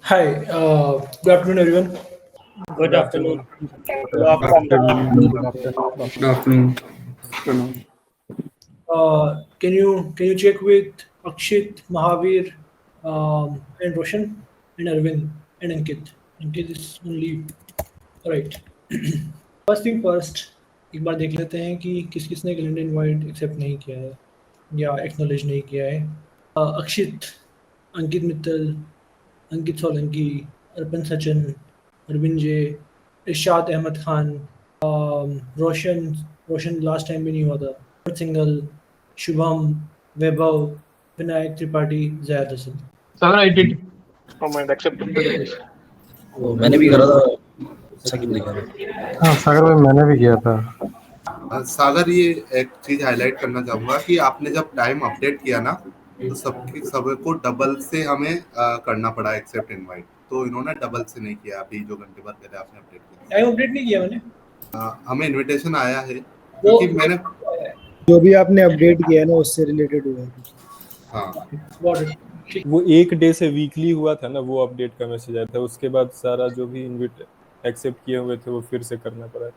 Hi, good afternoon, everyone. Good Good afternoon. afternoon. Good afternoon. Good afternoon. Can you check with Akshit, Mahavir, and Roshan, and Arvind, and Ankit? Ankit is on leave. All right. First thing first, एक बार देख लेते हैं कि किस किस ने calendar invite accept नहीं किया है या एक्नॉलेज नहीं किया है। Akshit, Ankit Mittal, Ankit Solanki, Arpan Sachin, Arvind J, Irshad Ahmed Khan, Roshan Roshan last time भी नहीं हुआ था, Singhal, Shubham, Vaibhav, Vinayak Tripathi, Jayad Hasan. Sir, I did. Comment accepted the request. वो मैंने भी करा था। अच्छा क्यों दिखा रहा? हाँ सागर भाई मैंने भी किया था। सागर, ये एक चीज हाईलाइट करना चाहूंगा कि आपने जब टाइम अपडेट किया ना, तो सबको डबल से हमें करना पड़ा एक्सेप्ट इनवाइट। तो इन्होंने डबल से नहीं किया। अभी जो घंटे बाद पहले आपने अपडेट किया, टाइम अपडेट नहीं किया मैंने। हमें इनविटेशन आया है क्योंकि मैंने जो भी आपने अपडेट किया है ना उससे रिलेटेड हुआ है कुछ। हाँ, वो एक डे से वीकली हुआ था ना, वो अपडेट का मैसेज आया था। उसके बाद सारा जो भी इनविट एक्सेप्ट किए हुए थे वो फिर से करना पड़ा था।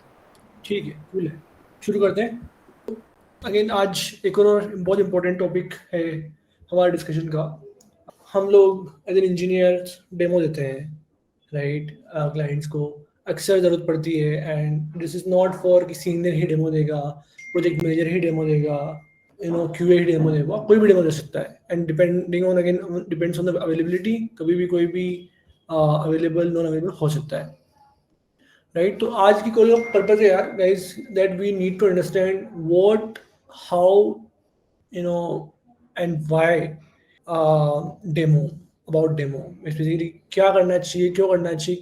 ठीक है, कूल है, शुरू करते हैं। अगेन आज एक और बहुत इंपॉर्टेंट टॉपिक है हमारे डिस्कशन का। हम लोग एज एन इंजीनियर डेमो देते हैं, राइट, क्लाइंट्स को अक्सर ज़रूरत पड़ती है। And this is not for कि सीनियर ही डेमो देगा, प्रोजेक्ट मैनेजर ही डेमो देगा, क्यूए ही डेमो देगा, कोई भी डेमो दे सकता है। And depending on, again depends on the availability, कभी भी कोई भी अवेलेबल नॉन अवेलेबल हो सकता है, राइट। तो आज की कॉल का पर्पज है यार guys, that we need to understand what, how, and why demo, about demo basically क्या करना चाहिए, क्यों करना चाहिए,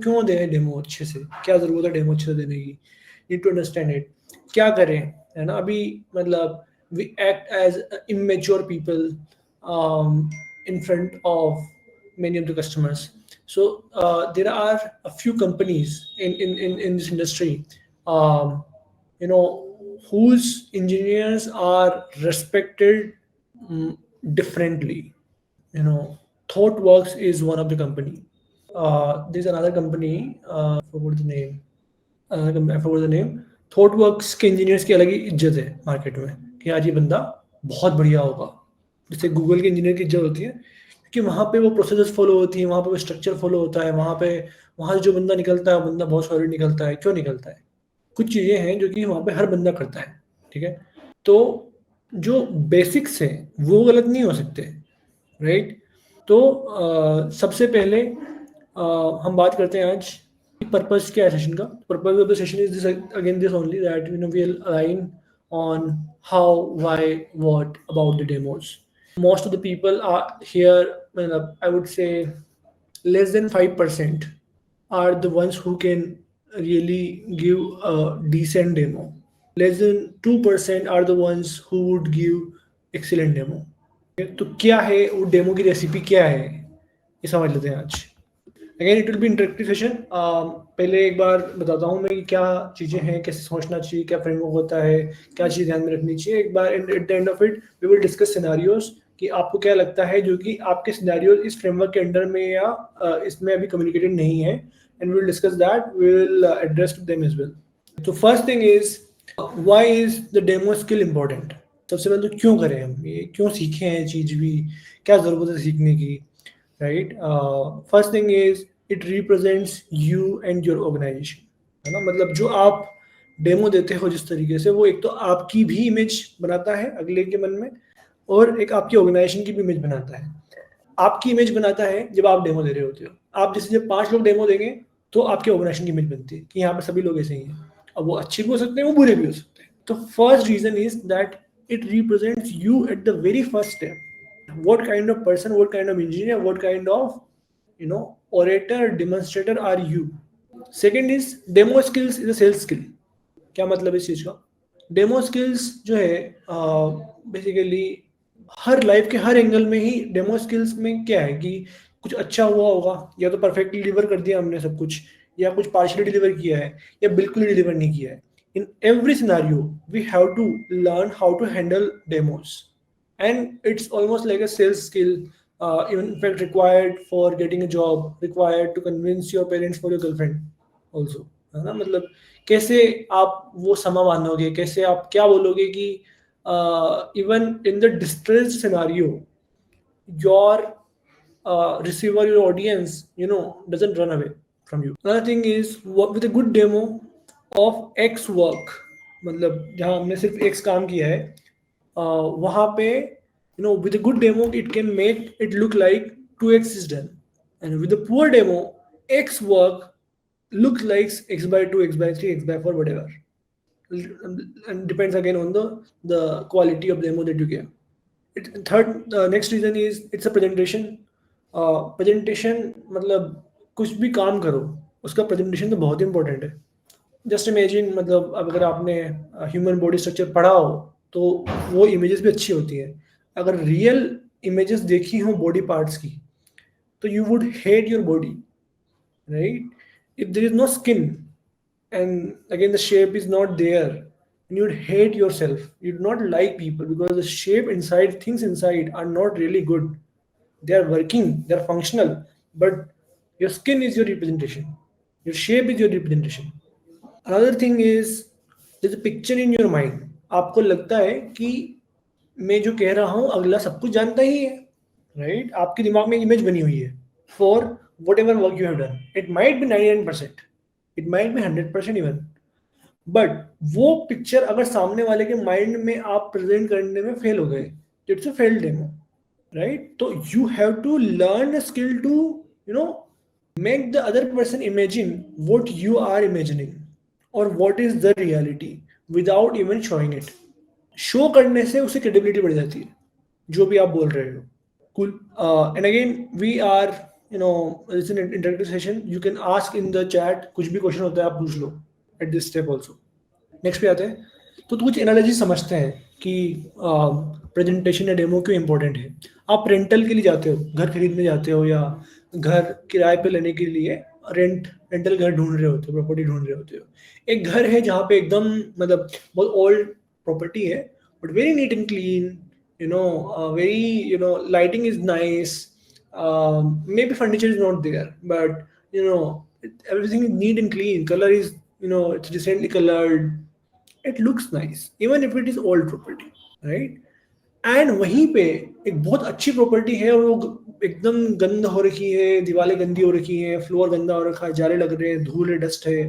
क्यों दें डेमो अच्छे से, क्या ज़रूरत है डेमो अच्छे से देने की, नीड टू अंडरस्टैंड इट, क्या करें, है ना। अभी मतलब we act as immature people in front of many of the customers. So there are a few companies in this industry, whose engineers are respected differently. ThoughtWorks is one of the company. There's another company, I forgot the name. ThoughtWorks के engineers की अलग ही इज्जत है market में कि आज ये बंदा बहुत बढ़िया होगा। जैसे गूगल के इंजीनियर की इज्जत होती है क्योंकि वहाँ पे वो प्रोसेस फॉलो होती है, वहाँ पे वो स्ट्रक्चर फॉलो होता है, वहाँ से जो बंदा निकलता है वो बंदा बहुत सॉलिड निकलता है। क्यों निकलता है? कुछ चीज़ें हैं जो कि वहाँ पे हर बंदा करता है, ठीक है। तो जो बेसिक्स हैं वो गलत नहीं हो सकते, राइट। तो सबसे पहले हम बात करते हैं आज पर्पस क्या है सेशन का। Purpose of the session is this, again this only, that we will align on how, why, what about the demos. Most of the people are here, I would say less than 5% are the ones who can really give a decent demo. Less than 2% are the ones who would give excellent demo. तो क्या है वो demo की recipe, क्या है ये समझ लेते हैं आज। Again it will be interactive session. पहले एक बार बताता हूँ मैं कि क्या चीज़ें हैं, कैसे सोचना चाहिए, क्या फ्रेमवर्क होता है, क्या चीज़ ध्यान में रखनी चाहिए। एक बार at the end of it we will discuss scenarios कि आपको क्या लगता है जो कि आपके सिनेरियोज इस फ्रेमवर्क के अंडर में या इसमें अभी कम्युनिकेटेड नहीं है, and we will discuss that, we will address to them as well. तो first thing is, why is the demo skill important. सबसे पहले तो क्यों करें हम ये, क्यों सीखें ये चीज़ भी, क्या ज़रूरत है सीखने की, right. First thing is it represents you and your organization, है ना। मतलब जो आप डेमो देते हो जिस तरीके से, वो एक तो आपकी भी इमेज बनाता है अगले के मन में, और एक आपकी ऑर्गेनाइजेशन की भी इमेज बनाता है। आपकी इमेज बनाता है जब आप डेमो दे रहे होते हो। आप जैसे जब 5 लोग डेमो देंगे तो आपकी ऑर्गेनाइजेशन की इमेज बनती है कि यहाँ पे सभी लोग ऐसे ही हैं। अब वो अच्छे भी हो सकते हैं, वो बुरे भी हो सकते हैं। तो first reason is that it represents you at the very first step. What kind of person, what kind of engineer, what kind of orator, demonstrator are you? Second is demo skills is a sales skill. क्या मतलब इस चीज का? Demo skills जो है basically हर life के हर angle में ही demo skills में क्या है कि कुछ अच्छा हुआ होगा, या तो परफेक्टली डिलीवर कर दिया हमने सब कुछ, या कुछ पार्शियली डिलीवर किया है, या बिल्कुल डिलीवर नहीं किया है। In every scenario we have to learn how to handle demos, and it's almost like a sales skill even in fact required for getting a job, required to convince your parents for your girlfriend also, है ना? मतलब कैसे आप वो समा मानोगे, कैसे आप क्या बोलोगे कि even in the distressed scenario your receiver, your audience, doesn't run away from you. Another thing is work with a good demo of X work, मतलब जहाँ हमने सिर्फ X काम किया है, वहाँ पे with a good demo it can make it look like 2x is done, and with a poor demo X work looks like x by 2, x by 3, x by 4, whatever, and depends again on the quality of demo that you give. Third, next reason is it's a presentation. Presentation मतलब कुछ भी काम करो उसका presentation तो बहुत important है. Just imagine, मतलब अगर आपने ह्यूमन बॉडी स्ट्रक्चर पढ़ा हो तो वो इमेजेस भी अच्छी होती हैं. अगर रियल इमेजेस देखी हो बॉडी पार्ट्स की तो you would hate your body, right? If there is no skin and again the shape is not there, you'd hate yourself, you'd not like people because the shape inside, things inside are not really good. They are working, they are functional, but your skin is your representation, your shape is your representation. Another thing is there's a picture in your mind. आपको लगता है कि मैं जो कह रहा हूँ अगला सब कुछ जानता ही है, राइट? आपके दिमाग में इमेज बनी हुई है for whatever work you have done. It might be 99%, it might be 100% even, but वो पिक्चर अगर सामने वाले के माइंड में आप प्रेजेंट करने में फेल हो गए, it's a failed demo, right? तो you have to learn a skill to make the other person imagine what you are imagining or what is the reality without even showing it. Show करने से उससे credibility बढ़ जाती है जो भी आप बोल रहे हो. Cool. And again we are it's an interactive session. You can ask in the chat, कुछ भी क्वेश्चन होता है आप पूछ लो at this step also. Next पे आते हैं. तो कुछ एनालॉजी समझते हैं कि प्रेजेंटेशन या डेमो क्यों इंपॉर्टेंट है. आप रेंटल के लिए जाते हो, घर खरीदने जाते हो या घर किराए पे लेने के लिए रेंटल घर ढूंढ रहे होते हो, प्रॉपर्टी ढूंढ रहे होते हो. एक घर है जहाँ पे एकदम मतलब बहुत ओल्ड प्रॉपर्टी है but very neat and clean, very lighting is nice, maybe furniture is not there, but everything is neat and clean, color is it's decently colored, it looks nice even if it is old property, right? And वहीं पे एक बहुत अच्छी property है और वो एकदम गंद हो रखी है, दीवारें गंदी हो रखी हैं, फ्लोर गंदा हो रखा है, जाले लग रहे हैं, धूल है, डस्ट है,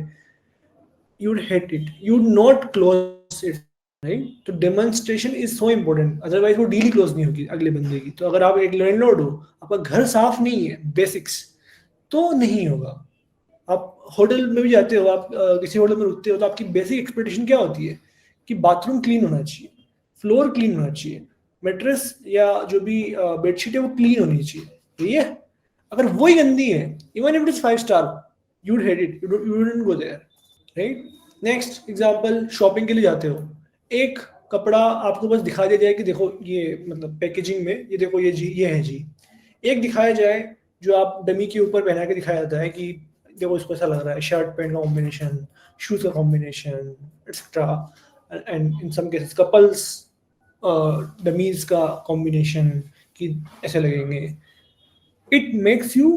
you would hate it, you would not close it, right? तो demonstration is so important, otherwise वो डील ही क्लोज नहीं होगी अगले बंदे की. तो अगर आप एक लैंडलॉर्ड हो, आपका घर साफ नहीं है, बेसिक्स, तो नहीं होगा. आप होटल में भी जाते हो, आप किसी होटल में रुकते हो तो आपकी बेसिक एक्सपेक्टेशन क्या होती है कि बाथरूम क्लीन होना चाहिए, फ्लोर क्लीन होना चाहिए, मैट्रेस या जो भी बेडशीट है वो क्लीन होनी चाहिए. ठीक है? अगर वही गंदी है, even if it is 5 star, you would hate it, you wouldn't go there, right? Next example, shopping के लिए जाते हो, एक कपड़ा आपको बस दिखा दिया जाए कि देखो ये मतलब पैकेजिंग में ये देखो ये है जी. एक दिखाया जाए जो आप डमी के ऊपर पहना के दिखाया जाता है कि देखो इसको ऐसा लग रहा है, शर्ट पैंट का कॉम्बिनेशन, शूज का combination etcetera, and in some cases couples dummies का कॉम्बिनेशन कि ऐसे लगेंगे. It makes you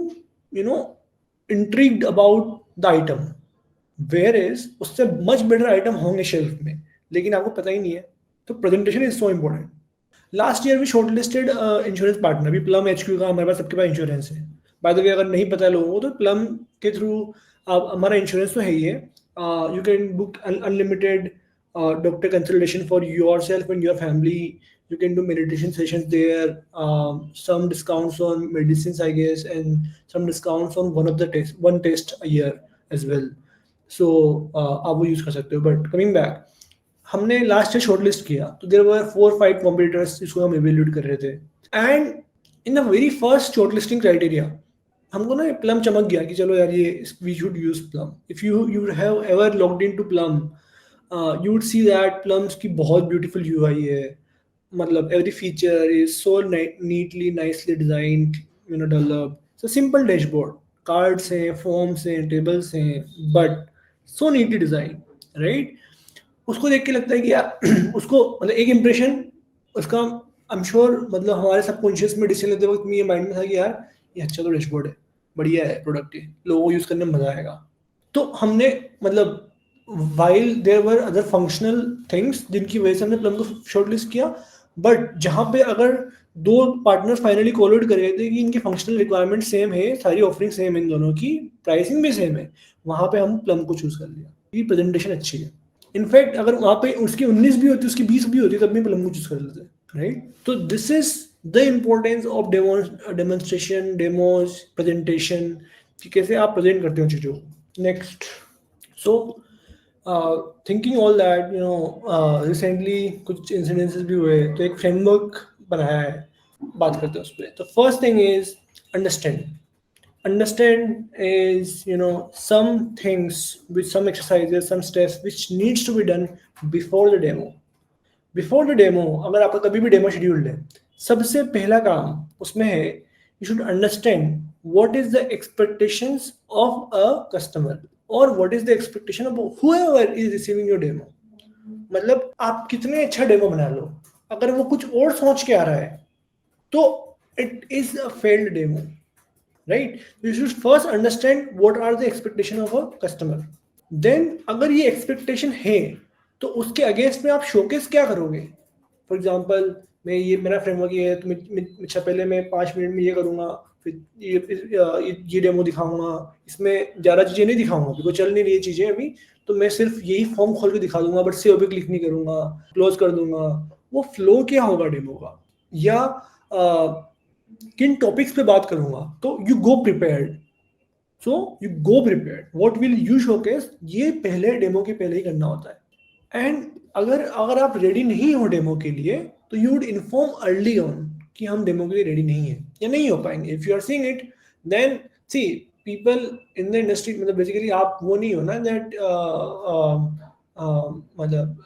intrigued about the item, where is उससे मच बेटर आइटम होंगे शेल्फ में, लेकिन आपको पता ही नहीं है. तो presentation is so important. Last year we shortlisted insurance partner, अभी प्लम HQ का हमारे पास सबके पास इंश्योरेंस है. बाय द वे अगर नहीं पता है लोगों को तो प्लम के थ्रू हमारा इंश्योरेंस तो है ही है. You can book unlimited doctor consultation for yourself and your family. You can do meditation sessions there, some discounts on medicines I guess, and some discounts on one test a year as well. So आप वो use कर सकते हो. But coming back, हमने last year shortlist किया तो there were 4-5 competitors जिसको हम इवेल्यूएट कर रहे थे. And in the very first shortlisting criteria हमको ना प्लम चमक गया कि चलो यार ये we should use Plum. If you have ever logged into Plum, you would see that Plum's की बहुत beautiful UI है, मतलब every feature is so neatly, nicely designed, developed. So simple dashboard, cards हैं, forms हैं, tables हैं, but so neatly designed, right? उसको देख के लगता है कि यार उसको मतलब एक impression उसका आई एम श्योर मतलब हमारे सबकॉन्शियस में डिसीजन लेते वक्त ये माइंड में था कि यार ये अच्छा तो डैशबोर्ड है, बढ़िया है प्रोडक्ट, है लोगों को यूज करने में मजा आएगा। तो हमने मतलब while there were other functional things जिनकी वजह से हमने प्लम को शॉर्टलिस्ट किया, बट जहाँ पे अगर दो पार्टनर्स फाइनली कोलैबोरेट कर गए थे कि इनकी फंक्शनल रिक्वायरमेंट सेम है, सारी ऑफरिंग सेम है, इन दोनों की प्राइसिंग भी सेम है, वहाँ पे हम प्लम को चूज कर लिया। ये प्रेजेंटेशन अच्छी है। इनफैक्ट अगर वहाँ पे उसकी 19 भी होती, उसकी 20 भी होती, तब भी प्लम को चूज कर लेते, राइट। तो this is the importance of demonstration, demos, presentation, कि कैसे आप प्रेजेंट करते हो चीज़ों को। Next, so thinking all that, you know recently कुछ इंसिडेंसेस भी हुए, तो एक फ्रेमवर्क बनाया है, बात करते हैं उस पर। तो first thing is understand is, you know, some things with some exercises, some steps which needs to be done before the demo. अगर आपका कभी भी डेमो शेड्यूल्ड है, सबसे पहला काम उसमें है you should understand what is the expectations of a customer or what is the expectation of whoever is receiving your demo. मतलब आप कितने अच्छा डेमो बना लो, अगर वो कुछ और सोच के आ रहा है तो it is a failed demo. Right? You should first understand what are the expectation of a customer. Then अगर ये expectation है तो उसके अगेंस्ट में आप शोकेस क्या करोगे। फॉर एग्जाम्पल मैं ये मेरा फ्रेमवर्क ये है, तो अच्छा पहले मैं 5 मिनट में ये करूँगा, फिर ये डेमो दिखाऊंगा, इसमें ज़्यादा चीज़ें नहीं दिखाऊंगा क्योंकि चल नहीं रही चीज़ें अभी, तो मैं सिर्फ यही फॉर्म खोल के दिखा दूंगा, बट सेव पे क्लिक नहीं करूँगा, क्लोज कर दूंगा। वो फ्लो क्या होगा डेमो का, या किन टॉपिक्स पे बात करूंगा। तो you go prepared, what will you showcase, ये पहले डेमो के पहले ही करना होता है। एंड अगर आप रेडी नहीं हो डेमो के लिए, तो you would inform early on कि हम डेमो के लिए रेडी नहीं है या नहीं हो पाएंगे। If you are seeing it, then see people in the industry, मतलब बेसिकली आप वो नहीं हो ना दैट मतलब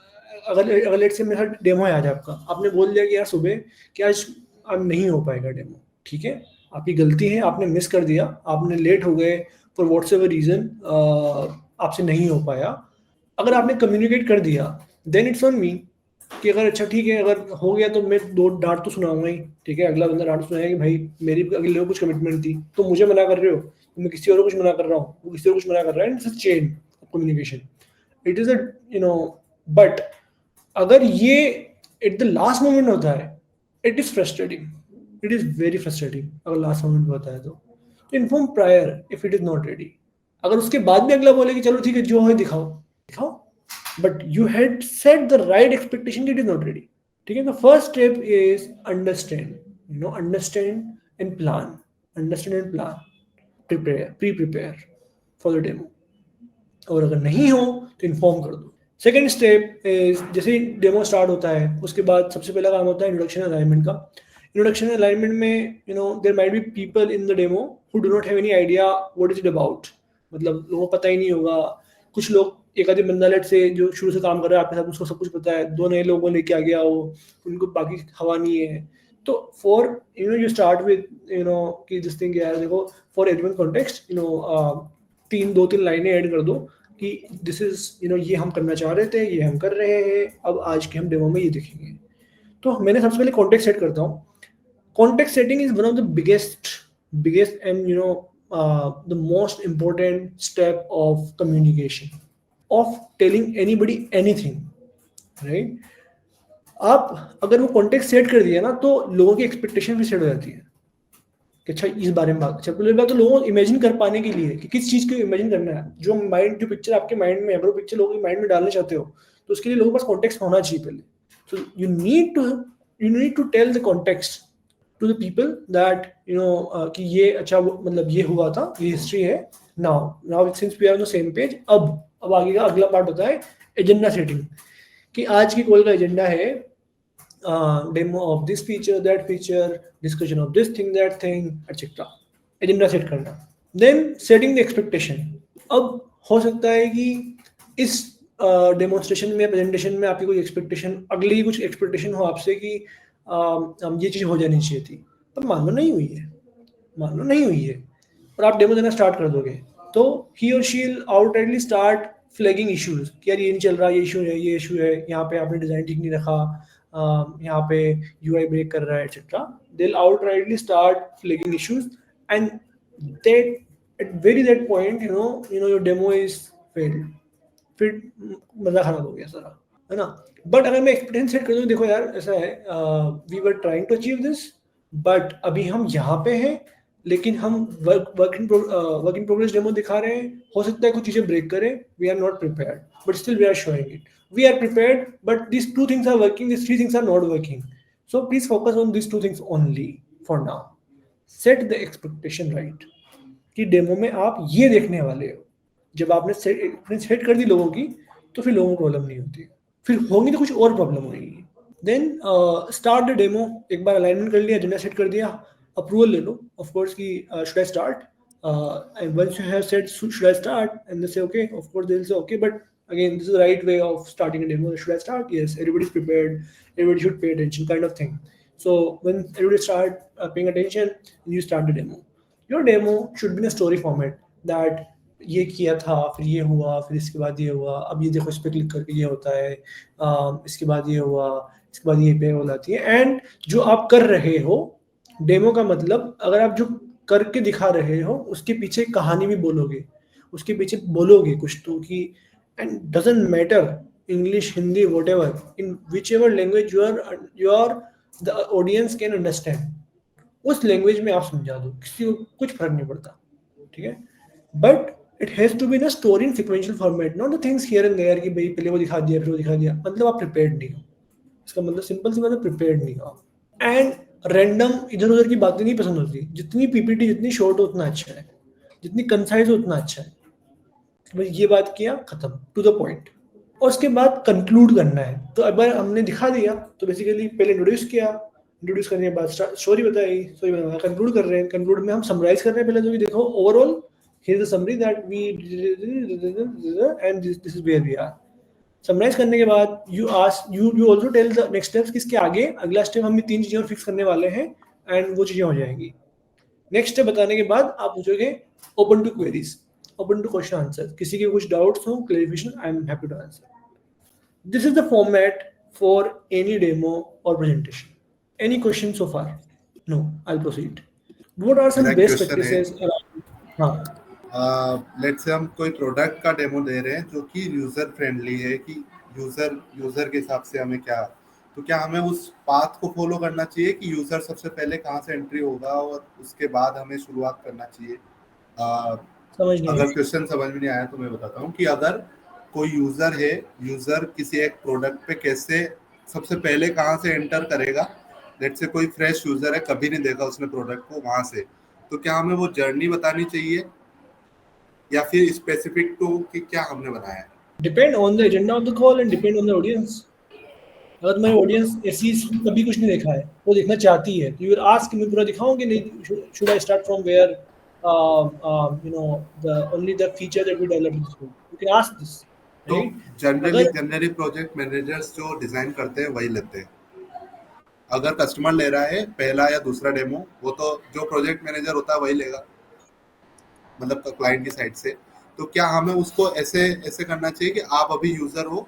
अगर लेट से मेरा डेमो है आज, आपने बोल दिया कि यार सुबह कि आज अब नहीं हो पाएगा डेमो, ठीक है, आपकी गलती है, आपने मिस कर दिया, आपने लेट हो गए फॉर व्हाट्सएवर रीजन, आपसे नहीं हो पाया। अगर आपने कम्युनिकेट कर दिया, देन इट्स ऑन मी कि अगर अच्छा ठीक है, अगर हो गया तो मैं 2 डांट तो सुनाऊंगा ही, ठीक है, अगला बंदा डांट सुनाएगा कि भाई मेरी अगले को कुछ कमिटमेंट थी, तो मुझे मना कर रहे हो, तो मैं किसी और को कुछ मना कर रहा हूँ, वो किसी और कुछ मना कर रहा है। It's a chain of communication, it is a, you know, but अगर ये एट द लास्ट मोमेंट होता है, it is frustrating, it is very frustrating. अगर लास्ट मोमेंट होता है तो inform prior if it is not ready. अगर उसके बाद भी अगला बोले कि चलो ठीक है जो है दिखाओ, but you had set the right expectation, it is not ready, ठीक है। तो first step is understand, you know, understand and plan, prepare for the demo. और अगर नहीं हो तो इन्फॉर्म कर दो। सेकेंड स्टेप इज, जैसे ही डेमो स्टार्ट होता है उसके बाद सबसे पहला काम होता है इंट्रोडक्शन अलाइनमेंट का। इंट्रोडक्शन अलाइनमेंट में, you know, there might be people in the demo who do not have any idea what is it about, मतलब लोगों को पता ही नहीं होगा। कुछ लोग, एक आधे बंदा लेट से जो शुरू से काम कर रहा है आपके साथ, उसको सब कुछ पता है, 2 नए लोगों लेके आ गया वो, उनको बाकी हवा नहीं है। तो for you know, you start with, you know, कि दिस थिंग यार देखो, for everyone context, you know, 2-3 लाइनें ऐड कर दो कि दिस इज, यू नो, ये हम करना चाह रहे थे, ये हम कर रहे हैं, अब आज के हम डेमो में ये देखेंगे। तो मैंने सबसे पहले कॉन्टेक्स्ट सेट करता हूँ। Context setting is one of the biggest and, you know, the most important step of communication, of telling anybody anything, right? आप अगर वो context set कर दिया ना, तो लोगों की expectation भी set हो जाती है कि अच्छा इस बारे में बात, अच्छा पहले बात तो लोगों को इमेजिन कर पाने के लिए कि किस चीज़ को इमेजिन करना है, जो पिक्चर आपके माइंड में है, अगर वो पिक्चर लोगों के माइंड में डालना चाहते हो तो उसके लिए लोगों के पास कॉन्टेक्स्ट होना चाहिए पहले। So you need to tell the context to the people that, you know, कि ये अच्छा मतलब ये हुआ था, ये हिस्ट्री है। now since we are on the same page, अब आगे का अगला पार्ट होता है एजेंडा सेटिंग, कि आज की कॉल का एजेंडा है demo of this feature, that feature, discussion of this thing, that thing, etcetera. Agenda set करना। Then setting the expectation. अब हो सकता है कि इस डेमोन्स्ट्रेशन में, प्रेजेंटेशन में आपकी कोई एक्सपेक्टेशन, अगली कुछ एक्सपेक्टेशन हो आपसे कि ये चीज़ हो जानी चाहिए थी, पर मान लो नहीं हुई है और आप डेमो देना स्टार्ट कर दोगे, तो ही और she will outrightly start flagging issues कि यार ये नहीं चल रहा, ये इशू है, यहाँ पे आपने डिज़ाइन ठीक नहीं रखा, यहाँ पे UI ब्रेक कर रहा है etc. They'll outrightly start flagging issues and that at that point your demo is failed. फिर मजा खराब हो गया सारा, है ना. बट अगर मैं एक्सपेक्टेशन सेट कर दूं, देखो यार ऐसा है, we were trying to achieve this but अभी हम यहाँ पे हैं, लेकिन हम वर्क इन प्रोग्रेस डेमो दिखा रहे हैं, हो सकता है कुछ चीजें ब्रेक करें, we are not prepared but still we are showing it. We are prepared but these 2 things are working, these 3 things are not working. So please focus on these 2 things only for now. Set the expectation right कि demo में आप ये देखने वाले हो. जब आपने set कर दी लोगों की, तो फिर लोगों को प्रॉब्लम नहीं होती, फिर होंगी तो कुछ और प्रॉब्लम होगी. Then start the demo. एक बार अलाइनमेंट कर लिया, एजेंडा सेट कर दिया, अप्रूवल ले लो ऑफ कोर्स कि should I start, and once you have said should I start and they say okay, of course they will say okay, but again this is the right way of starting a demo. Should I start? Yes, everybody is prepared, everybody should pay attention kind of thing. So when everybody start paying attention, you start the demo. Your demo should be in a story format that ये किया था, फिर ये हुआ, फिर इसके बाद ये हुआ, अब ये देखो इस पर क्लिक करके ये होता है, इसके बाद ये हुआ, इसके बाद ये पे हो जाती है. एंड जो आप कर रहे हो डेमो का मतलब, अगर आप जो करके दिखा रहे हो उसके पीछे कहानी भी बोलोगे, उसके पीछे बोलोगे कुछ तो कि, and doesn't matter English, Hindi, whatever, in whichever language the audience can understand, उस लैंग्वेज में आप समझा दो, किसी को कुछ फर्क नहीं पड़ता, ठीक है. But it has to be in a story in sequential format, not the things here and there कि भाई पहले वो दिखा दिया फिर वो दिखा दिया, मतलब आप प्रिपेयर्ड नहीं हो. इसका मतलब सिंपल सी बात है, प्रिपेयर्ड नहीं हो. एंड रैंडम इधर उधर की बातें नहीं पसंद होती. जितनी पीपीटी जितनी शॉर्ट हो उतना अच्छा है, जितनी कंसाइज हो उतना अच्छा है. बस ये बात किया, खत्म, टू द पॉइंट. और उसके बाद कंक्लूड करना है. तो एक बार हमने दिखा दिया तो बेसिकली पहले इंट्रोड्यूस किया, इंट्रोड्यूस करने के बाद स्टोरी बताई, कंक्लूड कर रहे हैं. कंक्लूड में हम समराइज कर रहे हैं पहले, जो कि देखो overall here is the summary that we and this is where we are. Summarize करने के बाद you also tell the next steps, किसके आगे अगला स्टेप हम 3 चीजें और फिक्स करने वाले हैं एंड वो चीजें हो जाएंगी. नेक्स्ट स्टेप बताने के बाद आप पूछोगे open to queries, open to question answer. किसी के कुछ डाउट्स हो, clarification, I am happy to answer. This is the format for any demo और presentation. Any question so far? No, I will proceed. What are some best practices? हां, let's say हम कोई product का demo दे रहे हैं जो कि user friendly है, कि यूजर के हिसाब से हमें क्या, तो क्या हमें उस पाथ को फॉलो करना चाहिए कि यूजर सबसे पहले कहाँ से एंट्री होगा और उसके बाद हमें शुरुआत करना चाहिए? अगर क्वेश्चन समझ में नहीं आया तो मैं बताता हूँ कि अगर कोई यूजर है, यूजर किसी एक प्रोडक्ट पे कैसे सबसे पहले कहाँ से एंटर करेगा, लेट्स से कोई फ्रेश यूजर है, कभी नहीं देखा उसने प्रोडक्ट को वहां से, तो क्या हमें वो जर्नी बतानी चाहिए या फिर स्पेसिफिक टू कि क्या हमने बनाया है? Depend on the agenda of the call and depend on the audience. अगर तुम्हारी ऑडियंस ऐसी कभी कुछ नहीं देखा है, वो देखना चाहती है, तो यू विल आस्क मैं पूरा दिखाऊं कि नहीं, should I start from where the only the feature that we developed in school. You can ask this. तो जनरली प्रोजेक्ट मैनेजर्स जो डिजाइन करते हैं वही लेते हैं. अगर कस्टमर ले रहा है पहला या दूसरा डेमो, वो तो जो प्रोजेक्ट मैनेजर होता है वही लेगा, मतलब क्लाइंट की साइड से. तो क्या हमें उसको ऐसे करना चाहिए कि आप अभी यूजर हो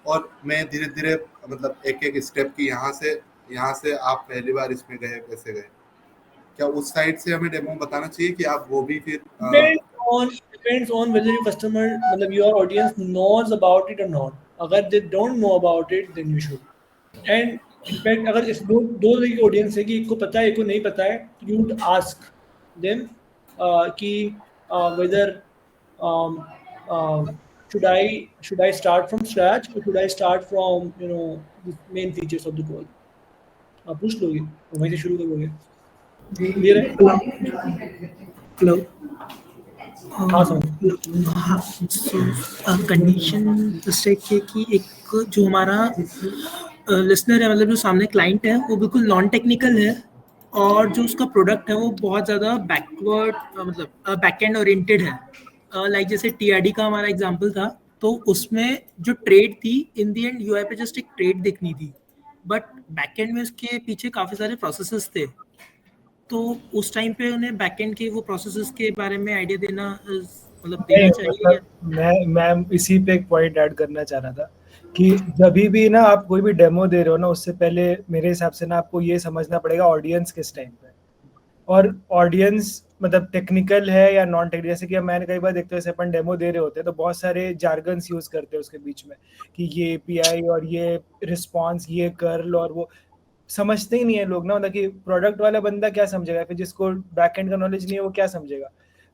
और मैं धीरे धीरे मतलब एक स्टेप की यहाँ से आप पहली बार इसमें गए, कैसे गए, क्या उस साइड से हमें डेमो बताना चाहिए कि आप वो भी फिर depends on whether your customer, मतलब your audience knows about it or not. अगर they don't know about it then you should. And in fact अगर इस दो तरह की ऑडियंस है कि एक को पता है एक को नहीं पता है, you would ask them कि whether should I start from scratch or should I start from the main features of the goal. आप पूछ लोगे और वहीं से शुरू करोगे. हेलो. कंडीशन इस टाइप की कि एक जो हमारा लिसनर है, मतलब जो सामने क्लाइंट है, वो बिल्कुल नॉन टेक्निकल है और जो उसका प्रोडक्ट है वो बहुत ज़्यादा बैकवर्ड, मतलब बैकएंड ओरिएंटेड है. लाइक जैसे टीआरडी का हमारा एग्जांपल था, तो उसमें जो ट्रेड थी, इन दी एंड यूआई पे जस्ट एक ट्रेड देखनी थी, बट बैकएंड में उसके पीछे काफ़ी सारे प्रोसेसेस थे. तो उस टाइम पे उन्हें बैकएंड के वो प्रोसेसेस के बारे में आइडिया देना, मतलब देना चाहिए. मैं इसी पे एक पॉइंट ऐड करना चाह रहा था कि जब भी ना आप कोई भी डेमो दे रहे हो ना, उससे पहले मेरे हिसाब से ना आपको ये समझना पड़ेगा ऑडियंस किस टाइम पे, और ऑडियंस मतलब टेक्निकल है या नॉन टेक्निकल। जैसे कि अब मैंने कई बार देखते हैं, जैसे अपन डेमो दे रहे होते हैं तो बहुत सारे जार्गन्स यूज करते हैं उसके बीच में कि ये एपीआई और ये रिस्पॉन्स, ये कर्ल, और वो समझते ही नहीं है लोग ना, मतलब कि प्रोडक्ट वाला बंदा क्या समझेगा, फिर जिसको बैकएंड का नॉलेज नहीं है वो क्या समझेगा।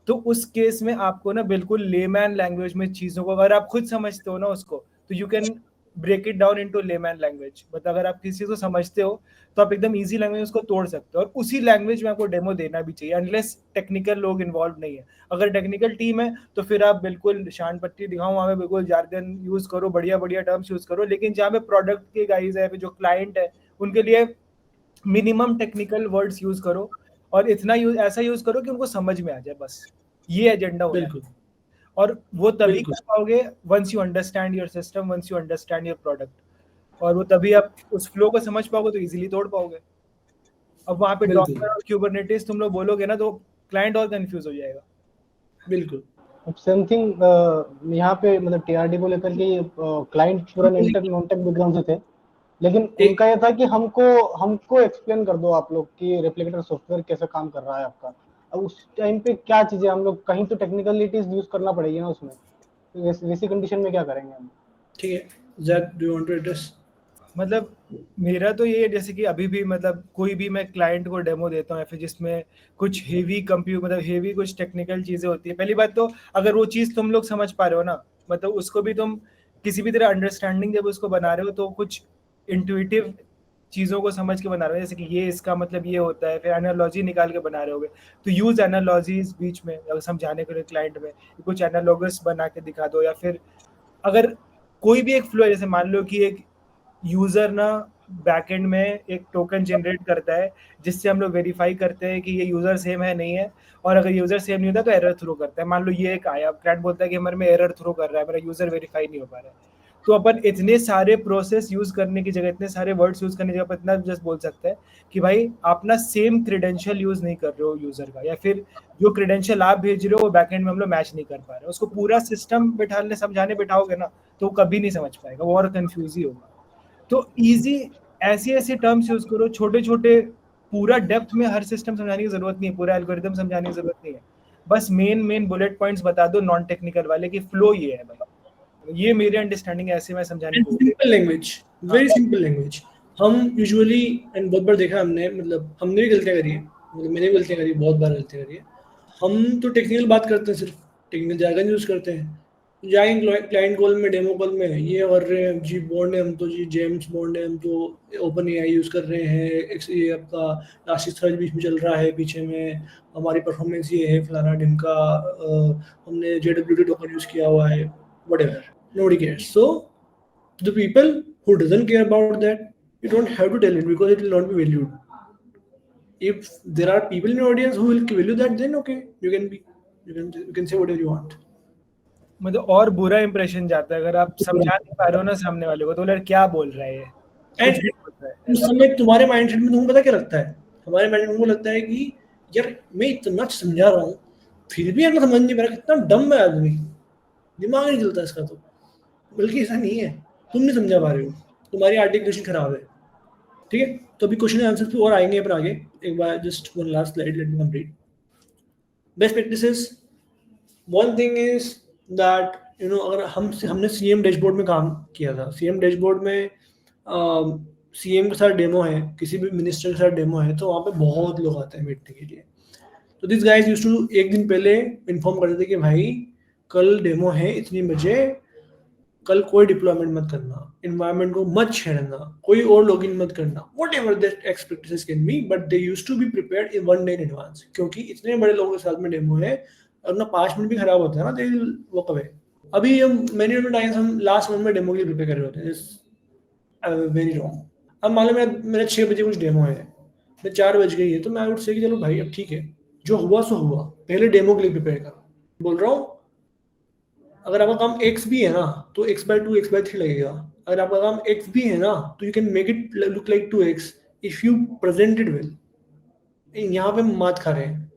तो उस केस में आपको ना बिल्कुल लेमैन लैंग्वेज में चीज़ों को, अगर आप खुद समझते हो ना उसको, तो you can break it down into layman language. मतलब अगर आप किसी चीज़ को समझते हो तो आप एकदम इजी लैंग्वेज उसको तोड़ सकते हो, और उसी लैंग्वेज में आपको डेमो देना भी चाहिए, अनलेस टेक्निकल लोग इन्वॉल्व नहीं है। अगर टेक्निकल टीम है तो फिर आप बिल्कुल शान पट्टी दिखाओ, वहाँ पे बिल्कुल जार्गन यूज करो, बढ़िया बढ़िया टर्म्स यूज करो। लेकिन जहाँ पे प्रोडक्ट के गाइज है, जो क्लाइंट है, उनके लिए मिनिमम टेक्निकल वर्ड्स यूज करो, और इतना ऐसा यूज करो कि उनको समझ में आ जाए, बस ये एजेंडा होना है। बिल्कुल और वो तभी बिल्कुल। कर पाओगे once you understand your system, once you understand your product, और वो तभी आप उस फ्लो को समझ पाओगे तो इजीली तोड़ पाओगे। अब वहाँ पे बिल्कुल। डॉक्टर और क्यूबरनेटिस तुम लोग बोलोगे ना तो क्लाइंट और कंफ्यूज हो जाएगा। बिल्कुल अब सेम थिंग यहाँ पे मतलब टीआरडी को लेकर के क्लाइंट पूरा नॉन टेक बैकग्राउंड से थे, लेकिन उनका ये था कि हमको एक्सप्लेन कर दो आप लोग कि रेप्लिकेटर सॉफ्टवेयर कैसे काम कर रहा है आपका। अब उस टाइम पे क्या चीजें हम लोग, कहीं तो टेक्निकलिटीज यूज करना पड़ेगी ना उसमें, तो वैसी कंडीशन में क्या करेंगे हम? ठीक है, Zack do you want to address? मतलब मेरा तो ये है, जैसे कि अभी भी मतलब कोई भी मैं क्लाइंट को डेमो देता हूँ या फिर जिसमें कुछ हेवी मतलब हेवी कुछ टेक्निकल चीजें होती है, पहली बात तो अगर वो चीज तुम लोग समझ पा रहे हो ना, मतलब उसको भी तुम किसी भी तरह अंडरस्टैंडिंग जब उसको बना रहे हो तो कुछ इंट्यूटिव चीज़ों को समझ के बना रहे हो, जैसे कि ये इसका मतलब ये होता है, फिर एनालॉजी निकाल के बना रहे होगे तो यूज एनालॉजीज बीच में अगर समझाने के लिए क्लाइंट में कुछ एनालॉगस बना के दिखा दो। या फिर अगर कोई भी एक फ्लो है, जैसे मान लो कि एक यूजर ना बैकएंड में एक टोकन जनरेट करता है जिससे हम लोग वेरीफाई करते हैं कि ये यूजर सेम है नहीं है, और अगर यूजर सेम नहीं होता तो एरर थ्रो करता है। मान लो ये एक आया, क्लाइंट बोलता है कि हमारे में एरर थ्रो कर रहा है, मेरा यूजर वेरीफाई नहीं हो पा रहा है, तो अपन इतने सारे प्रोसेस यूज करने की जगह, इतने सारे वर्ड्स यूज करने की जगह इतना जस्ट बोल सकते हैं कि भाई आप ना सेम क्रेडेंशियल यूज नहीं कर रहे हो यूजर का, या फिर जो क्रेडेंशियल आप भेज रहे हो वो बैकएंड में हम लोग मैच नहीं कर पा रहे। उसको पूरा सिस्टम बैठाने समझाने बैठाओगे ना तो वो कभी नहीं समझ पाएगा, वो और कंफ्यूज ही होगा। तो इजी ऐसे टर्म्स यूज करो, छोटे छोटे, पूरा डेप्थ में हर सिस्टम समझाने की जरूरत नहीं है, पूरा एल्गोरिथम समझाने की जरूरत नहीं है, बस मेन बुलेट पॉइंट्स बता दो नॉन टेक्निकल वाले की फ्लो ये है भाई, ये मेरी अंडरस्टैंडिंग ऐसे मैं समझाने को। Simple language, very simple language. हम यूजुअली एंड बहुत बार देखा हमने, मतलब हमने भी गलतियां करी है, मतलब मैंने भी गलतियां करी, बहुत बार गलतियां करी है। हम तो टेक्निकल बात करते हैं, सिर्फ टेक्निकल जार्गन यूज करते हैं, जाएंगे क्लाइंट कॉल में, डेमो कॉल में ये कर रहे हैं जी, बॉन्ड है हम तो जी, जेम्स बॉन्ड है हम तो, ओपन एआई यूज कर रहे हैं, ये आपका इलास्टिकसेर्च बीच में चल रहा है, पीछे में हमारी परफॉर्मेंस ये है, फलाना ढिमका, हमने जेडब्ल्यूटी टोकन यूज किया हुआ है, whatever, nobody cares. So the people who doesn't care about that, you don't have to tell it because it will not be valued. If there are people in your audience who will value that, then okay, you can say whatever you want. मतलब और बुरा impression जाता है अगर आप समझा नहीं पा रहे हो ना सामने वाले को, तो लड़ क्या बोल रहा है ये, एंड उस समय तुम्हारे माइंडसेट में तुमको पता क्या लगता है, हमारे माइंड में लगता है कि यार मैं इतना समझा रहा हूँ फिर भी अगर समझ नहीं पा रहा, कितना डम है आदमी, दिमाग नहीं चलता इसका। तो बल्कि ऐसा नहीं है, तुम नहीं समझा पा रहे हो, तुम्हारी आर्टिकुलेशन खराब है। ठीक है, तो अभी क्वेश्चन आंसर पे और आएंगे पर आगे, एक बार just one last slide, let me complete. Best practices, one thing is that you know, अगर हमने सीएम डैशबोर्ड में काम किया था, सीएम डैशबोर्ड में सीएम के साथ डेमो है, किसी भी मिनिस्टर के साथ डेमो है, तो वहाँ पे बहुत लोग आते हैं बैठने के लिए। तो दिस गाइज यूज्ड टू एक दिन पहले इन्फॉर्म करते थे कि भाई कल डेमो है इतनी बजे, कल कोई डिप्लॉयमेंट मत करना, एनवायरनमेंट को मत छेड़ना, कोई और लॉगिन मत करना, whatever that expectations can be, but they used to be prepared in 1 day in advance, क्योंकि इतने बड़े लोगों के साथ में डेमो है और ना 5 मिनट भी खराब होता है ना, दे विल वॉक अवे। अभी हम मेनी टाइम्स हम लास्ट मोमेंट में डेमो के लिए प्रिपेयर कर रहे होते हैं, वेरी रॉन्ग। अब मान लो मेरा 6 बजे कुछ डेमो है, मैं 4 बज गई है, तो मैं आई वुड से कि चलो भाई अब ठीक है, जो हुआ सो हुआ, पहले डेमो के लिए प्रिपेयर कर। बोल रहा हूँ अगर आपका काम x भी है ना तो x/2 x/3 लगेगा, अगर आपका काम x भी है ना तो you can make it look like 2x if you present it well. यहाँ पे हम बात खा रहे हैं,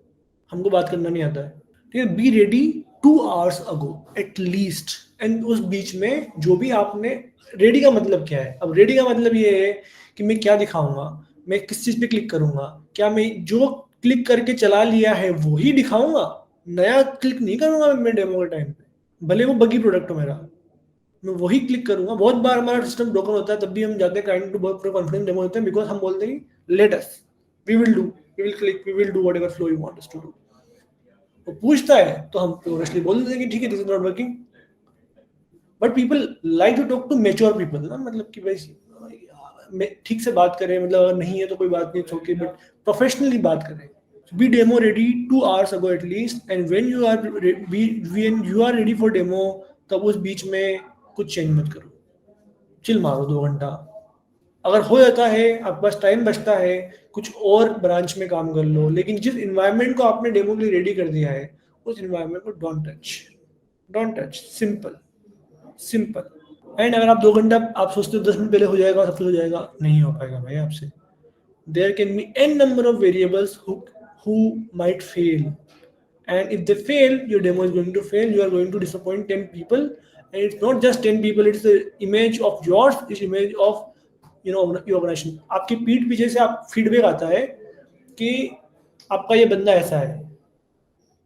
हमको बात करना नहीं आता है, ठीक है। Be ready 2 hours ago at least, and उस बीच में जो भी आपने रेडी का मतलब क्या है, अब रेडी का मतलब ये है कि मैं क्या दिखाऊंगा, मैं किस चीज पे क्लिक करूंगा, क्या मैं जो क्लिक करके चला लिया है वही दिखाऊंगा, नया क्लिक नहीं करूंगा मैं डेमो के टाइम पे, भले वो बगी प्रोडक्ट हो मेरा, मैं वही क्लिक करूंगा। बहुत बार हमारा सिस्टम ब्रोकन होता है, तब भी हम जाते हैं क्लाइंट टू बहुत कॉन्फिडेंस डेमो होते हैं, बिकॉज हम बोलते हैं let us, we will click, we will do whatever flow you want us to do. वो पूछता है तो हम ऑनेस्टली बोल देते हैं कि ठीक है, this is not working. But people like to talk to mature people ना, मतलब कि भाई ठीक से बात करें, मतलब अगर नहीं है तो कोई बात नहीं, इट्स ओके, बट प्रोफेशनली बात करें। Be demo ready 2 hours ago at least, and when you are ready for demo, तब उस बीच में कुछ चेंज मत करो, चिल मारो 2 घंटा। अगर हो जाता है, आपके पास टाइम बचता है, कुछ और ब्रांच में काम कर लो, लेकिन जिस इन्वायरमेंट को आपने डेमो के लिए रेडी कर दिया है उस इन्वायरमेंट को डोंट टच, सिंपल। एंड अगर आप 2 घंटा आप सोचते हो 10 मिनट पहले हो जाएगा, सब कुछ हो जाएगा, नहीं हो पाएगा भाई आपसे। There can be n number of variables who might fail, and if they fail, your demo is going to fail, you are going to disappoint 10 people, and it's not just 10 people, it's the image of yours, it's image of your organization। आपकी पीठ पीछे से आप feedback आता है कि आपका ये बंदा ऐसा है,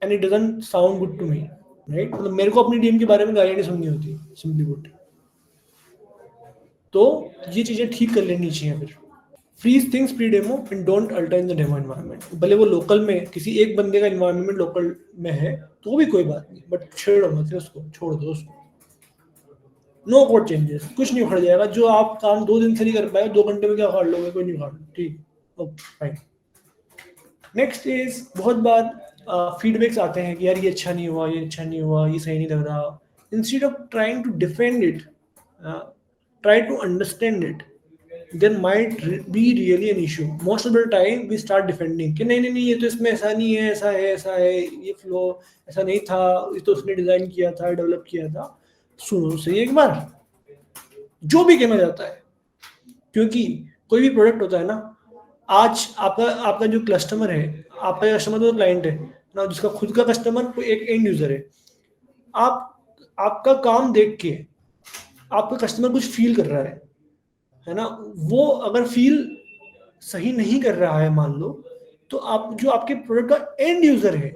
and it doesn't sound good to me, right? मतलब मेरे को अपनी टीम के बारे में गालियां नहीं सुननी होती, सिंपली पुट। तो ये चीजें ठीक कर लेनी चाहिए। फिर freeze things pre demo and don't alter in the demo environment. भले वो लोकल में किसी एक बंदे का एनवायरनमेंट लोकल में है तो भी कोई बात नहीं, बट छेड़ो मत उसको, छोड़ दो उसको। नो कोड चेंजेस, कुछ नहीं उखड़ जाएगा। जो आप काम 2 दिन से नहीं कर पाए 2 घंटे में क्या उखाड़ लोगे, कोई नहीं उखाड़, ठीक, ओके फाइन। नेक्स्ट इज बहुत बार फीडबैक्स आते हैं कि यार ये अच्छा नहीं हुआ, ये अच्छा नहीं हुआ, ये सही नहीं लग रहा। Instead of trying to defend it, try to understand it, there might be really an issue. Most of the time we start defending कि नहीं ये तो इसमें ऐसा नहीं है, ऐसा है, ये फ्लो ऐसा नहीं था, ये तो उसने डिजाइन किया था, डेवलप किया था। सुनो सही एक बार, जो भी कहना जाता है, क्योंकि कोई भी प्रोडक्ट होता है ना, आज आपका जो कस्टमर है, आपका कस्टमर तो क्लाइंट है ना, जिसका खुद का कस्टमर कोई एक एंड यूजर है। आपका काम देख के आपका कस्टमर कुछ फील कर रहा है ना, वो अगर फील सही नहीं कर रहा है मान लो, तो आप जो आपके प्रोडक्ट का एंड यूजर है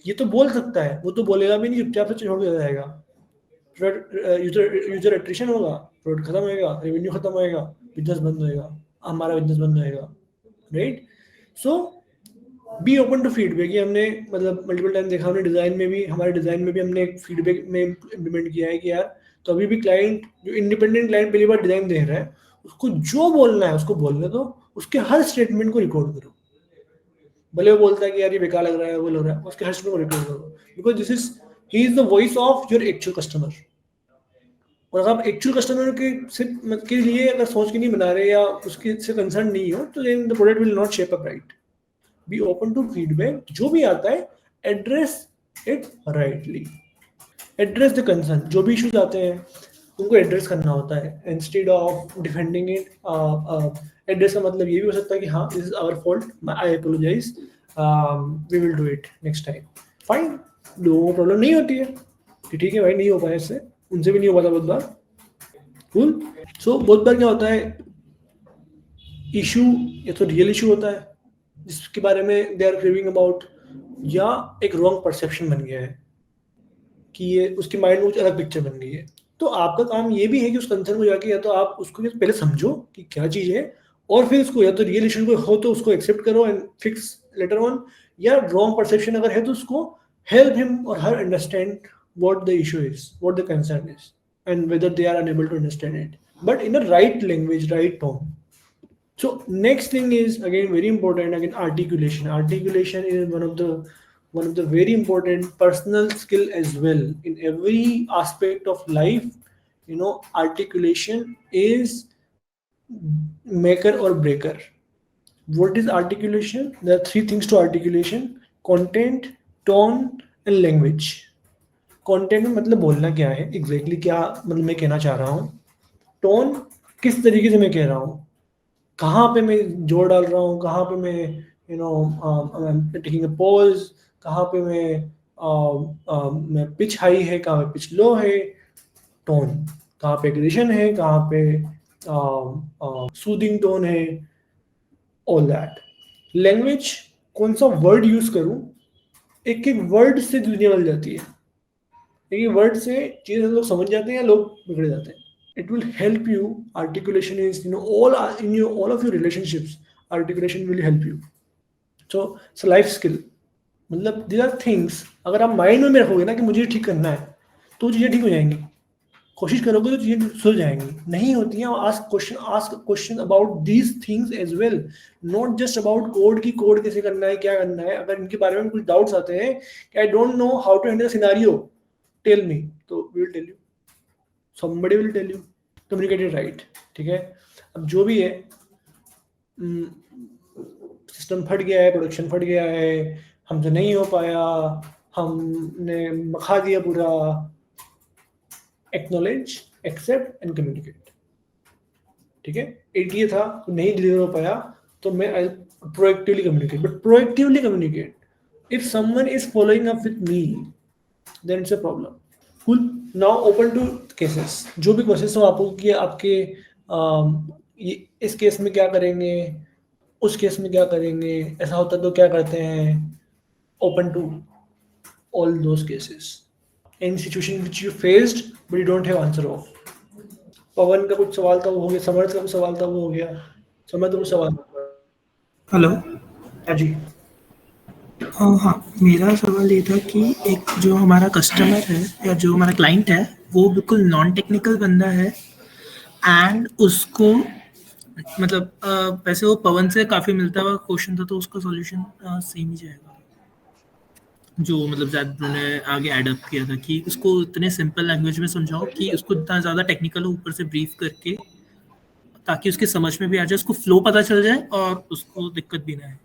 ये तो बोल सकता है, वो तो बोलेगा भी नहीं, चुपचाप से छोड़ दिया जाएगा, यूजर एट्रिशन होगा, प्रोडक्ट खत्म होएगा, रेवेन्यू खत्म होएगा, बिजनेस बंद होएगा, हमारा बिजनेस बंद होएगा, right. So be open to feedback. ये हमने मतलब मल्टीपल टाइम देखा, हमने डिजाइन में भी, हमारे डिजाइन में भी हमने एक फीडबैक में इम्प्लीमेंट किया है कि यार तो अभी भी क्लाइंट, जो इंडिपेंडेंट क्लाइंट पहली बार डिजाइन देख रहा है, उसको जो बोलना है उसको बोलने दो, उसके हर स्टेटमेंट को रिकॉर्ड करो। भले वो बोलता है कि यार ये बेकार लग रहा है, वो लग रहा है, उसके हर स्टेटमेंट को रिकॉर्ड करो, because this is he is the voice of your actual customer. और अगर आप एक्चुअल कस्टमर के लिए अगर सोच के नहीं बना रहे या उसके से कंसर्न नहीं हो, तो then the product will not shape up right. Be open to feedback, जो भी आता है address it rightly, address the concern. जो भी इश्यूज आते हैं उनको एड्रेस करना होता है instead of defending it. Address का मतलब ये भी हो सकता है कि हाँ this is our fault, I apologize, we will do it next time, fine. लोगों को प्रॉब्लम नहीं होती है कि ठीक है भाई नहीं हो पाया इससे, उनसे भी नहीं हो पाता बहुत बार, कूल। सो बहुत बार क्या होता है, इशू या तो रियल इशू होता है जिसके बारे में दे आर क्रेविंग अबाउट, या एक रॉन्ग परसेप्शन बन गया है कि ये उसके माइंड में कुछ अलग पिक्चर बन गई है। तो आपका काम ये भी है कि उस कंसर्न को जाके या तो आप उसको पहले समझो कि क्या चीज़ है, और फिर उसको या तो रियल इशू को हो तो उसको एक्सेप्ट करो एंड फिक्स लेटर ऑन, या रॉन्ग परसेप्शन अगर है तो उसको हेल्प हिम और her understand what the issue is, what the concern is, and whether they are unable to understand it, but in a right language, right tone. So next thing is again very important, again articulation. Articulation is one of the very important personal skill as well in every aspect of life. You know, articulation is maker or breaker. What is articulation? There are 3 things to articulation: content, tone, and language. Content में मतलब बोलना क्या है exactly, क्या मतलब मैं कहना चाह रहा हूँ। टोन, किस तरीके से मैं कह रहा हूँ, कहाँ पे मैं जोर डाल रहा हूँ, कहाँ पे मैं टेकिंग अ पॉज, कहाँ पे मैं पिच हाई है, कहाँ पे पिच लो है, टोन, कहाँ पे एग्रेशन है, कहाँ पे सूदिंग टोन है, ऑल दैट। लैंग्वेज, कौन सा वर्ड यूज करूं, एक एक वर्ड से दुनिया बदल जाती है, एक एक वर्ड से चीजें लोग समझ जाते हैं, लोग बिगड़ जाते हैं। It will help you. Articulation is, all of your relationships, articulation will help you. So it's a life skill. मतलब these are things, अगर आप माइंड में रखोगे ना कि मुझे ठीक करना है, तो चीजें ठीक हो जाएंगी। कोशिश करोगे तो चीजें सुलझ जाएंगी। नहीं होती हैं, ask question about these things as well, not just about code की कोड कैसे करना है, क्या करना है। अगर इनके बारे में कुछ डाउट्स आते हैं कि I don't know how to handle a scenario, tell me, तो we will tell you. Somebody will tell you. Communicate it right. ठीक है। अब जो भी है, सिस्टम फट गया है, प्रोडक्शन फट गया है, हमसे नहीं हो पाया, हमने मखा दिया पूरा, एक्नॉलेज, एक्सेप्ट एंड कम्युनिकेट। ठीक है। एक ये था, नहीं डिलीवर हो पाया तो मैं I proactively communicate, but proactively communicate. If someone is following up with me, then it's a problem. Cool. Now open to cases. जो भी क्वेश्चन हो आपको कि आपके इस केस में क्या करेंगे, उस केस में क्या करेंगे, ऐसा होता तो क्या करते हैं। Open to all those cases. In situation which you faced but you don't have answer of. पवन का कुछ सवाल था वो हो गया, समर्थ का कुछ सवाल था वो हो गया। समर्थ कुछ सवाल। हेलो। हाँ जी। हाँ, मेरा सवाल ये था कि एक जो हमारा कस्टमर है या जो हमारा क्लाइंट है वो बिल्कुल नॉन टेक्निकल बंदा है एंड उसको मतलब वैसे वो पवन से काफ़ी मिलता हुआ क्वेश्चन था, तो उसका सॉल्यूशन सेम ही जाएगा जो मतलब ज़्यादा उन्होंने आगे एडअप किया था कि उसको इतने सिंपल लैंग्वेज में समझाओ कि उसको इतना ज़्यादा टेक्निकल ऊपर से ब्रीफ करके, ताकि उसके समझ में भी आ जाए, उसको फ्लो पता चल जाए और उसको दिक्कत भी ना आए।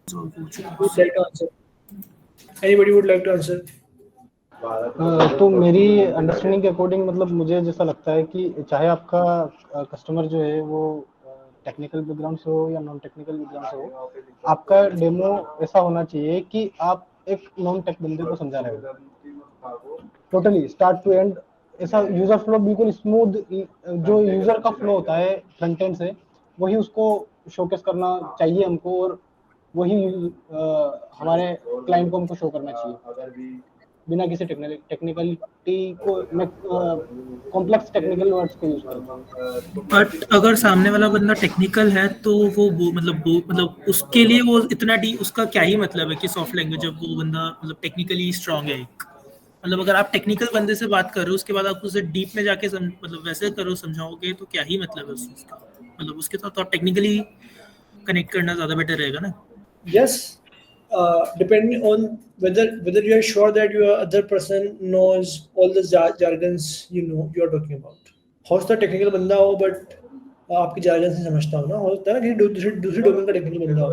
Would like to answer? Anybody would like to answer? तो मेरी अंडरस्टैंडिंग के अकॉर्डिंग मतलब मुझे जैसा लगता है कि चाहे आपका कस्टमर जो है वो टेक्निकल बैकग्राउंड से हो या नॉन टेक्निकल बैकग्राउंड से हो, आपका डेमो ऐसा होना चाहिए कि आप एक नॉन टेक बंदे को समझा रहे हो टोटली स्टार्ट टू एंड। ऐसा यूजर फ्लो बिल्कुल स्मूथ, जो यूजर का फ्लो होता है फ्रंट एंड से, वही उसको शोकेस करना चाहिए हमको, और वही हमारे क्लाइंट को हमको शो करना चाहिए बिना किसी टेक्निकलिटी को, मैं कॉम्प्लेक्स टेक्निकल वर्ड्स को यूज करूँ। बट अगर सामने वाला बंदा टेक्निकल है तो वो मतलब उसके लिए वो इतना उसका क्या ही मतलब है कि सॉफ्ट लैंग्वेज, जब वो बंदा मतलब टेक्निकली स्ट्रांग है। मतलब अगर आप टेक्निकल बंदे से बात कर रहे हो उसके बाद आप उसे डीप में जाके मतलब वैसे करो समझाओगे तो क्या ही मतलब है उसका। मतलब उसके साथ तो आप टेक्निकली कनेक्ट करना ज़्यादा बेटर रहेगा ना। Yes, depending on whether you are sure that your other person knows all the jargons you are talking about. हो सकता है टेक्निकल बंदा हो बट आपकी jargon से समझता हो ना, हो सकता है ना कि दूसरी डोमेन का टेक्निकल बंदा हो।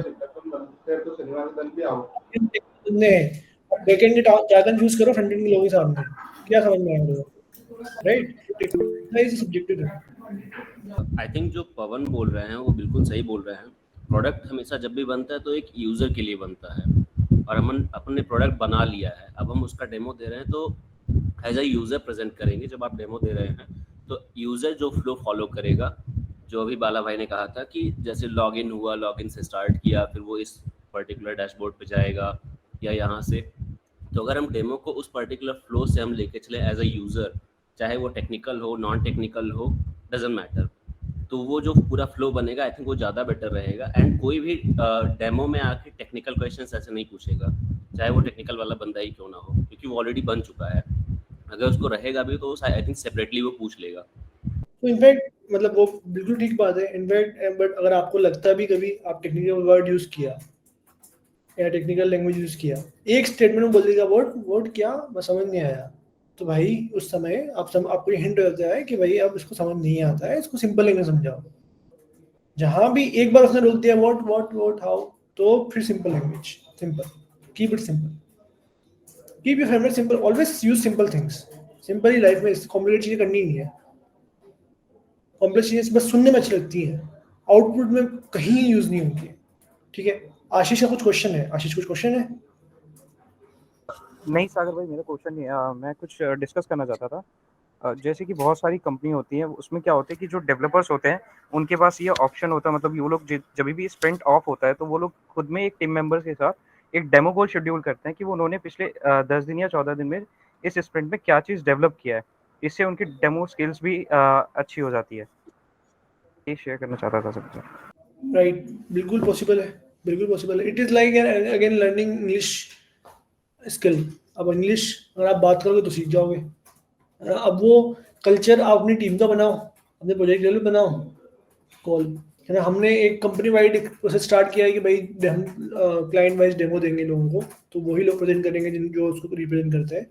बैकएंड के jargon यूज करो फ्रंट एंड के लोगों के सामने, क्या समझ में आएगा, right? Is subjective. I think जो पवन बोल रहे हैं वो बिल्कुल सही बोल रहे हैं। प्रोडक्ट हमेशा जब भी बनता है तो एक यूज़र के लिए बनता है, और हम अपने प्रोडक्ट बना लिया है, अब हम उसका डेमो दे रहे हैं तो एज अ यूज़र प्रेजेंट करेंगे। जब आप डेमो दे रहे हैं तो यूज़र जो फ्लो फॉलो करेगा, जो अभी बाला भाई ने कहा था कि जैसे लॉगिन हुआ, लॉगिन से स्टार्ट किया, फिर वो इस पर्टिकुलर डैशबोर्ड पे जाएगा या यहाँ से। तो अगर हम डेमो को उस पर्टिकुलर फ्लो से हम लेके चले एज अ यूज़र, चाहे वो टेक्निकल हो नॉन टेक्निकल हो, डजेंट मैटर, तो वो जो पूरा फ्लो बनेगा आई थिंक वो ज़्यादा बेटर रहेगा। एंड कोई भी डेमो में आके टेक्निकल क्वेश्चंस ऐसे नहीं पूछेगा, चाहे वो टेक्निकल वाला बंदा ही क्यों ना हो, क्योंकि वो ऑलरेडी बन चुका है। अगर उसको रहेगा भी तो आई थिंक सेपरेटली वो पूछ लेगा। तो इनफैक्ट मतलब वो बिल्कुल ठीक बात है इनफैक्ट, बट अगर आपको लगता भी कभी आप टेक्निकल वर्ड यूज किया या टेक्निकल लैंग्वेज यूज किया, एक स्टेटमेंट में बोल देगा वर्ड क्या, मैं समझ नहीं आया, तो भाई उस समय आपको ये हिंट हो जाता है कि भाई अब इसको समझ नहीं आता है, इसको सिंपल लैंग्वेज समझाओ। जहां भी एक बार उसने रोक दिया व्हाट हाउ, तो फिर simple language, simple, keep it simple, keep your framework simple, always use simple things. Simple he life में कॉम्प्लिकेटेड चीजें करनी नहीं है। कॉम्प्लेक्स चीजें बस सुनने में अच्छी लगती है, आउटपुट में कहीं यूज नहीं होती है। ठीक है, आशीष का कुछ क्वेश्चन है? आशीष कुछ क्वेश्चन है? नहीं सागर भाई, मेरा क्वेश्चन नहीं, मैं कुछ डिस्कस करना चाहता था जैसे कि बहुत सारी कंपनी होती हैं, उसमें क्या होता है कि जो डेवलपर्स होते हैं उनके पास ये ऑप्शन होता है, मतलब वो लोग जब भी स्प्रिंट ऑफ होता है तो वो लोग खुद में एक टीम मेंबर्स के साथ एक डेमो कॉल शेड्यूल करते हैं कि वो उन्होंने पिछले 10 दिन या 14 दिन में इस स्प्रिंट में क्या चीज़ डेवलप किया है। इससे उनकी डेमो स्किल्स भी अच्छी हो जाती है। ये शेयर करना चाहता था सबसे। राइट, बिल्कुल पॉसिबल है, बिल्कुल पॉसिबल है। It is like again learning English skill. अब इंग्लिश अगर आप बात करोगे तो सीख जाओगे। अब वो कल्चर आप अपनी टीम का बनाओ, अपने प्रोजेक्ट लेवल बनाओ कॉल है ना। हमने एक कंपनी वाइड एक प्रोसेस स्टार्ट किया है कि भाई हम क्लाइंट वाइज डेमो देंगे लोगों को, तो वही लोग प्रेजेंट करेंगे जिन जो उसको रिप्रेजेंट करते हैं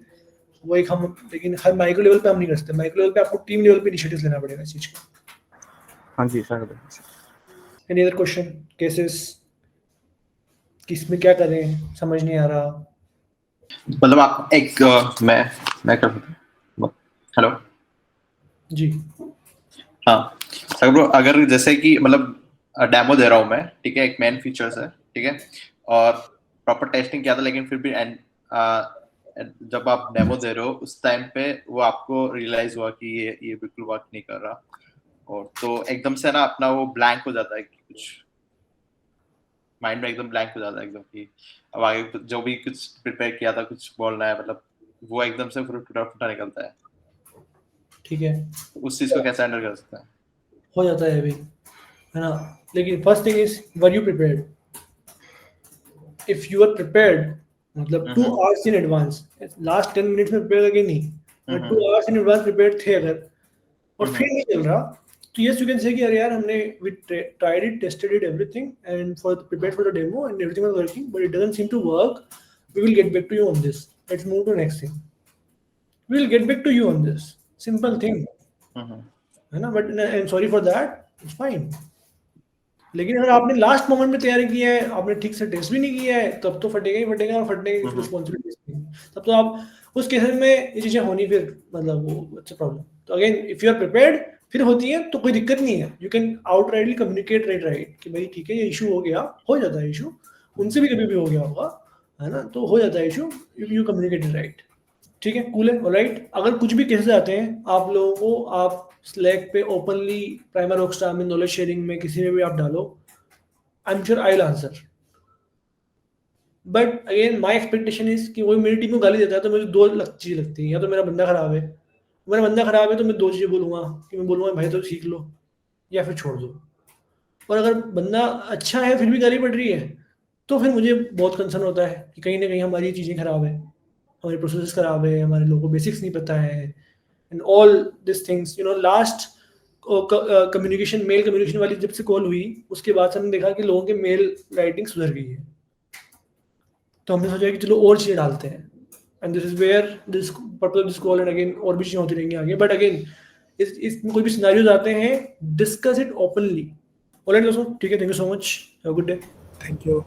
वो एक हम। लेकिन हर माइक्रो लेवल पे हम नहीं कर सकते, माइक्रो लेवल पे आपको टीम लेवल पे इनिशिएटिव लेना पड़ेगा इस चीज़ का। हाँ जी sir. Any other question? Cases किस में क्या करें समझ नहीं आ रहा। मतलब आप एक मैं कर हेलो जी हाँ सर ब्रो, अगर जैसे कि मतलब डेमो दे रहा हूँ मैं, ठीक है, एक मेन फीचर्स है, ठीक है, और प्रॉपर टेस्टिंग किया था, लेकिन फिर भी जब आप डेमो दे रहे हो उस टाइम पे वो आपको रियलाइज हुआ कि ये बिल्कुल वर्क नहीं कर रहा, और तो एकदम से ना अपना वो ब्लैंक हो जाता है कि कुछ माइंड में एकदम ब्लैंक हो जाता है एकदम कि अब आगे जो भी कुछ प्रिपेयर किया था कुछ बोलना है, मतलब वो एकदम से टूटा निकलता है। ठीक है, उस चीज को कैसे हैंडल कर सकते हैं? हो जाता है अभी, है ना। लेकिन first thing is were you prepared. If you are prepared मतलब 2 hours in advance, last 10 minutes में प्रिपेयर करके नहीं, 2 आवर्स इन एडवांस प्रिपेयर्ड थे अगर, और फिर नहीं चल रहा, तो यस यू कैन से कि अरे यार हमने we tried it, tested it, everything and for prepared for the demo and everything was working but it doesn't seem to work, we will get back to you on this, let's move to next thing, we will get back to you on this, simple thing है ना। But and sorry for that, it's fine. लेकिन अगर आपने last moment में तैयारी की है, आपने ठीक से टेस्ट भी नहीं किया है, तब तो फटेगा ही फटेगा, और फटने की रिस्पॉन्सिबिलिटी तब तो आप उस केस में ये चीजें होनी, फिर मतलब वो अच्छा प्रॉब्लम। तो again if you are prepared फिर होती है तो कोई दिक्कत नहीं है, you can outrightly communicate right कि भाई ठीक है ये इशू हो गया, हो जाता है इशू, उनसे भी कभी भी हो गया होगा, है ना, तो हो जाता है इशू, यू कम्युनिकेट राइट, ठीक है, कूल है, ऑलराइट। अगर कुछ भी केसेस आते हैं आप लोगों को, आप स्लैक पे ओपनली प्राइमर रॉकस्टार में नॉलेज शेयरिंग में किसी में भी आप डालो, I am sure I will answer. But again my expectation is कि वो मेरी टीम को गाली देता है तो मुझे 2 चीज़ें लगती है, या तो मेरा बंदा खराब है, तो मैं 2 चीज़ें बोलूँगा कि मैं बोलूँगा भाई तो सीख लो या फिर छोड़ दो। और अगर बंदा अच्छा है फिर भी गाली पड़ रही है तो फिर मुझे बहुत कंसर्न होता है कि कहीं ना कहीं हमारी चीज़ें खराब है, हमारी प्रोसेस खराब है, हमारे लोगों को बेसिक्स नहीं पता है, and all this things, you know. Last communication, mail communication वाली जब से कॉल हुई उसके बाद से हमने देखा कि लोगों के मेल राइटिंग सुधर गई है, तो हमने सोचा कि चलो और चीज़ें डालते हैं, and this is where this purpose of this call, and again और भी चीज़ें होती रहेंगी आगे। बट अगेन इसमें कोई भी सिनेरियोज आते हैं, डिस्कस इट ओपनली। ऑलराइट दोस्तों, ठीक है, thank you so much, have a good day. Thank you.